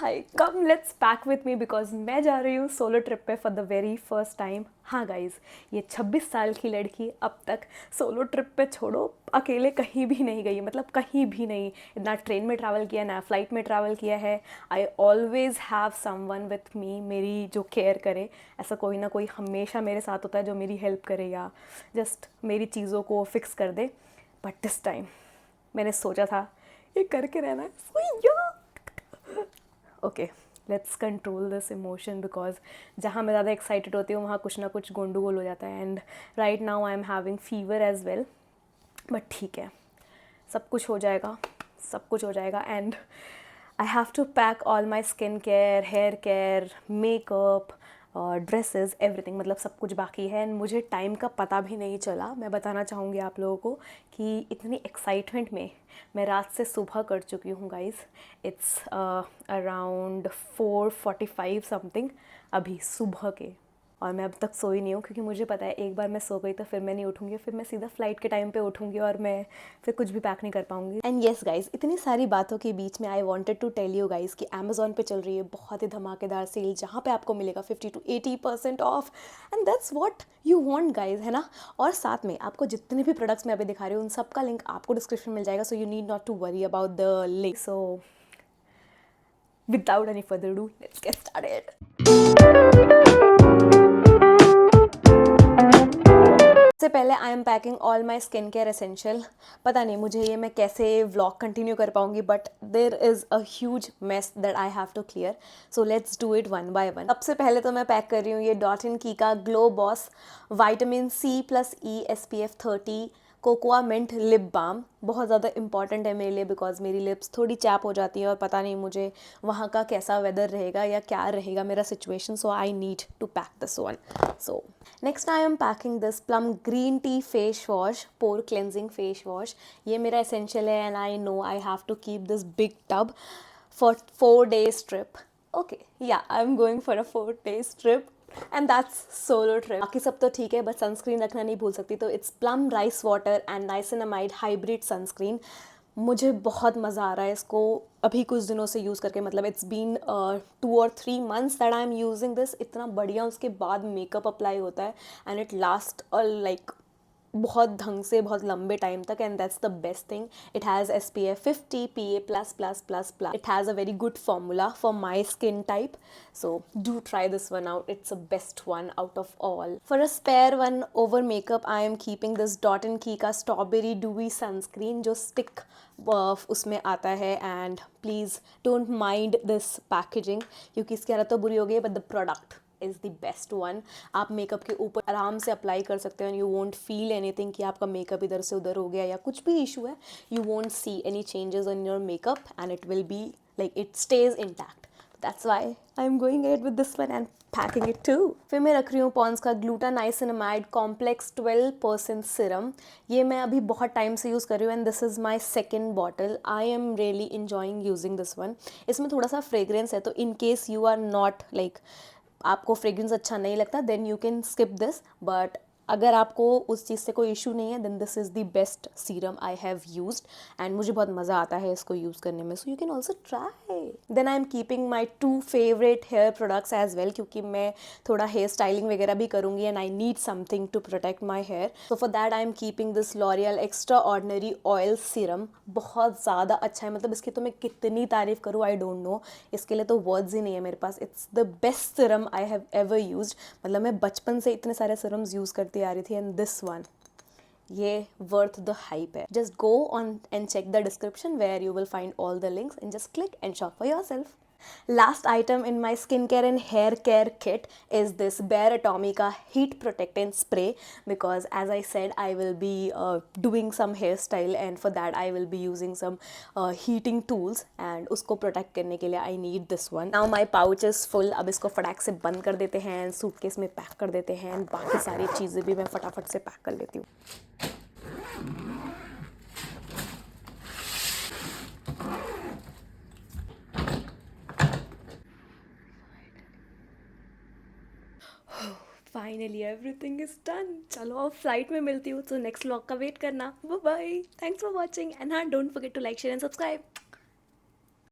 Hi come let's pack with me because मैं जा रही हूँ सोलो ट्रिप पे for the very first time. हाँ गाइज, ये 26 साल की लड़की अब तक सोलो ट्रिप पे छोड़ो अकेले कहीं भी नहीं गई, मतलब कहीं भी नहीं। ना ट्रेन में ट्रैवल किया ना फ्लाइट में ट्रैवल किया है। I always have someone with me, मेरी जो केयर करे। ऐसा कोई ना कोई हमेशा मेरे साथ होता है जो मेरी हेल्प करे या जस्ट मेरी चीज़ों को फिक्स कर दे। बट दिस टाइम मैंने सोचा था ये करके रहना है। Okay, let's control this emotion because जहाँ मैं ज़्यादा एक्साइटेड होती हूँ वहाँ कुछ ना कुछ गोंडगोल हो जाता है। And right now I am having fever as well, but ठीक है, सब कुछ हो जाएगा, सब कुछ हो जाएगा। And I have to pack all my skin care, hair care, makeup, dresses, everything, मतलब सब कुछ बाकी है। एंड मुझे टाइम का पता भी नहीं चला। मैं बताना चाहूँगी आप लोगों को कि इतनी एक्साइटमेंट में मैं रात से सुबह कर चुकी हूँ गाइज़। इट्स अराउंड 4:45 समथिंग अभी सुबह के, और मैं अब तक सोई नहीं हूँ क्योंकि मुझे पता है एक बार मैं सो गई तो फिर मैं नहीं उठूँगी, फिर मैं सीधा फ्लाइट के टाइम पे उठूँगी और मैं फिर कुछ भी पैक नहीं कर पाऊँगी। एंड येस गाइज़, इतनी सारी बातों के बीच में I wanted to tell you guys कि अमेज़ॉन पे चल रही है बहुत ही धमाकेदार सेल जहाँ पे आपको मिलेगा 50 to 80% of. And that's what you want guys, है ना। और साथ में आपको जितने भी प्रोडक्ट्स मैं अभी दिखा रही हूँ उन सब का लिंक आपको डिस्क्रिप्शन मिल जाएगा, so you need not to worry about the link. So without any further ado let's get started. सबसे पहले I am packing all my skin care essential. पता नहीं मुझे ये मैं कैसे व्लॉग कंटिन्यू कर पाऊंगी, but there is a huge mess that I have to clear, so let's do it one by one. सबसे पहले तो मैं पैक कर रही हूँ ये डॉट एंड की का glow boss vitamin C+E SPF 30 cocoa mint lip balm. बहुत ज़्यादा इंपॉर्टेंट है मेरे लिए बिकॉज मेरी लिप्स थोड़ी चैप हो जाती है और पता नहीं मुझे वहाँ का कैसा वेदर रहेगा या क्या रहेगा मेरा situation, so I need to pack this one. So next I am packing this Plum green tea face wash, pore cleansing face wash. ये मेरा एसेंशियल है and I know I have to keep this big tub for 4 days trip. Okay, yeah, I'm going for a 4 days trip and that's solo trip. बाकी सब तो ठीक है, but sunscreen रखना नहीं भूल सकती। तो it's plum rice water and niacinamide hybrid sunscreen. मुझे बहुत मज़ा आ रहा है इसको अभी कुछ दिनों से यूज़ करके, मतलब it's been 2 or 3 months that I am using this. इतना बढ़िया उसके बाद मेकअप अप्लाई होता है एंड इट लास्ट लाइक बहुत ढंग से बहुत लंबे टाइम तक, and that's the best thing. It has SPF 50 PA++++, it has a very good formula for my skin type, so do try this one out, it's a best one out of all. For a spare one over makeup I am keeping this dot and की का strawberry dewy sunscreen जो stick उसमें आता है। And please don't mind this packaging क्योंकि इसकी हालत तो बुरी हो गई है, but the product is the best one. आप मेकअप के ऊपर आराम से अप्लाई कर सकते हो and you won't feel anything कि आपका मेकअप इधर से उधर हो गया या कुछ भी इशू है। You won't see any changes in your makeup and it will be like it stays intact. That's why I am going ahead with this one and packing it too. फिर मैं रख रही हूँ पॉन्स का ग्लूटानाइसिनामाइड complex 12% Siram. ये मैं अभी बहुत टाइम से यूज़ कर रही हूँ and this is my second bottle. I am really enjoying using this one. इसमें थोड़ा सा फ्रेग्रेंस है, तो in case you are not like आपको फ्रेग्रेंस अच्छा नहीं लगता then you can skip this, but अगर आपको उस चीज़ से कोई इशू नहीं है then this is the best serum I have used and मुझे बहुत मज़ा आता है इसको यूज़ करने में, so you can also try. Then I am keeping my 2 favourite hair products as well क्योंकि मैं थोड़ा हेयर स्टाइलिंग वगैरह भी करूँगी and I need something to protect my hair, so for that I am keeping this L'Oreal extra ordinary oil serum. बहुत ज़्यादा अच्छा है, मतलब इसकी तो मैं कितनी तारीफ़ करूँ आई डोंट नो, इसके लिए तो वर्ड्स ही नहीं है मेरे पास। It's the best serum I have ever used, मतलब मैं बचपन से इतने सारे सीरम्स यूज़ करती आ रही थी एंड दिस वन ये वर्थ द हाइप है। Just go on and check the description where you will find all the links and just click and shop for yourself. Last item in my skincare and hair care kit is this Bare Atomica Heat Protectant Spray because as I said I will be doing some hairstyle and for that I will be using some heating tools and उसको protect करने के लिए I need this one. Now my pouch is full. अब इसको फटाक से बंद कर देते हैं, सूटकेस में पैक कर देते हैं and बाकी सारी चीज़ें भी मैं फटाफट से पैक कर लेती हूँ। Finally everything is done. चलो अब फ्लाइट में मिलती हूँ, तो नेक्स्ट व्लॉग का वेट करना। Bye bye, thanks for watching and हाँ don't forget to like share and subscribe.